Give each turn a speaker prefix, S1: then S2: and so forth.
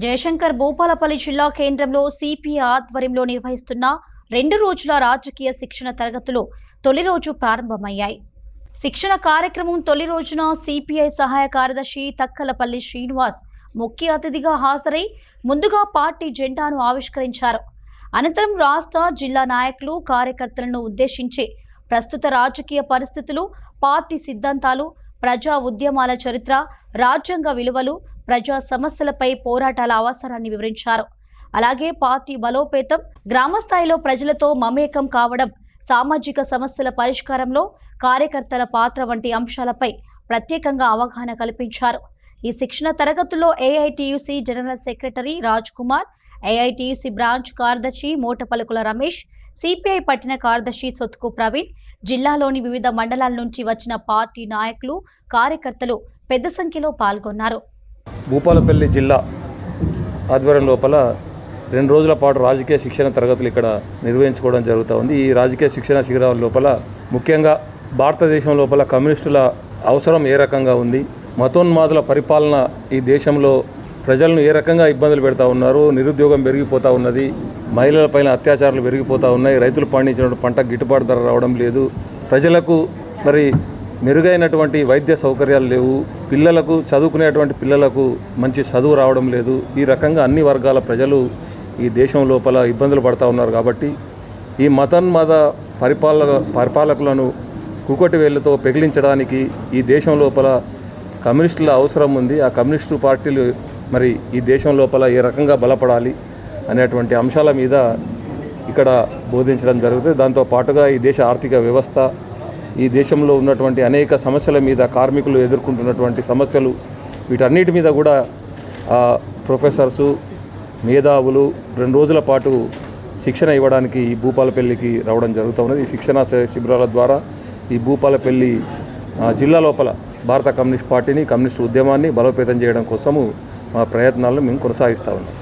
S1: జయశంకర్ భూపాలపల్లి జిల్లా కేంద్రంలో సిపిఐ ఆధ్వర్యంలో నిర్వహిస్తున్న 2 రోజుల రాజకీయ శిక్షణ తరగతులు తొలి రోజు ప్రారంభమయ్యాయి. శిక్షణ కార్యక్రమం తొలి రోజున సిపిఐ సహాయ కార్యదర్శి తక్కలపల్లి శ్రీనివాస్ ముఖ్య అతిథిగా హాజరై ముందుగా పార్టీ జెండాను ఆవిష్కరించారు. అనంతరం రాష్ట్ర, జిల్లా నాయకులు, కార్యకర్తలను ఉద్దేశించి ప్రస్తుత రాజకీయ పరిస్థితులు, పార్టీ సిద్ధాంతాలు, ప్రజా ఉద్యమాల చరిత్ర, రాజ్యాంగ విలువలు, ప్రజా సమస్యలపై పోరాటాల అవసరాన్ని వివరించారు. అలాగే పార్టీ బలోపేతం, గ్రామ స్థాయిలో ప్రజలతో మమేకం కావడం, సామాజిక సమస్యల పరిష్కారంలో కార్యకర్తల పాత్ర వంటి అంశాలపై ప్రత్యేకంగా అవగాహన కల్పించారు. ఈ శిక్షణ తరగతుల్లో AITUC general secretary Raj Kumar, AITUC branch కార్యదర్శి మోటపలుకుల రమేష్, సిపిఐ పట్టణ కార్యదర్శి సొత్తుకు ప్రవీణ్, జిల్లాలోని వివిధ మండలాల నుంచి వచ్చిన పార్టీ నాయకులు, కార్యకర్తలు పెద్ద సంఖ్యలో పాల్గొన్నారు.
S2: భూపాలపల్లి జిల్లా ఆధ్వర్యం లోపల 2 రోజుల పాటు రాజకీయ శిక్షణ తరగతులు ఇక్కడ నిర్వహించుకోవడం జరుగుతూ ఉంది. ఈ రాజకీయ శిక్షణ శిబిరాల లోపల ముఖ్యంగా భారతదేశం లోపల కమ్యూనిస్టుల అవసరం ఏ రకంగా ఉంది, మతోన్మాదుల పరిపాలన ఈ దేశంలో ప్రజలను ఏ రకంగా ఇబ్బందులు పెడతా ఉన్నారు, నిరుద్యోగం పెరిగిపోతూ ఉన్నది, మహిళలపైన అత్యాచారాలు పెరిగిపోతూ ఉన్నాయి, రైతులు పండించిన పంట గిట్టుబాటు ధర రావడం లేదు, ప్రజలకు మరి మెరుగైనటువంటి వైద్య సౌకర్యాలు లేవు, పిల్లలకు చదువుకునేటువంటి పిల్లలకు మంచి చదువు రావడం లేదు. ఈ రకంగా అన్ని వర్గాల ప్రజలు ఈ దేశం లోపల ఇబ్బందులు పడుతూ ఉన్నారు. కాబట్టి ఈ మతోన్మాద పరిపాలకులను కుకటి వేళ్లతో పెగిలించడానికి ఈ దేశం లోపల కమ్యూనిస్టుల అవసరం ఉంది. ఆ కమ్యూనిస్టు పార్టీలు మరి ఈ దేశం లోపల ఏ రకంగా బలపడాలి అనేటువంటి అంశాల మీద ఇక్కడ బోధించడం జరుగుతుంది. దాంతో పాటుగా ఈ దేశ ఆర్థిక వ్యవస్థ, ఈ దేశంలో ఉన్నటువంటి అనేక సమస్యల మీద, కార్మికులు ఎదుర్కొంటున్నటువంటి సమస్యలు, వీటన్నిటి మీద కూడా ప్రొఫెసర్సు, మేధావులు 2 రోజుల పాటు శిక్షణ ఇవ్వడానికి ఈ భూపాలపల్లికి రావడం జరుగుతూ ఉన్నది. ఈ శిక్షణ శిబిరాల ద్వారా ఈ భూపాలపల్లి జిల్లా లోపల భారత కమ్యూనిస్ట్ పార్టీని, కమ్యూనిస్ట్ ఉద్యమాన్ని బలోపేతం చేయడం కోసము మా ప్రయత్నాలను మేము కొనసాగిస్తూ ఉన్నాం.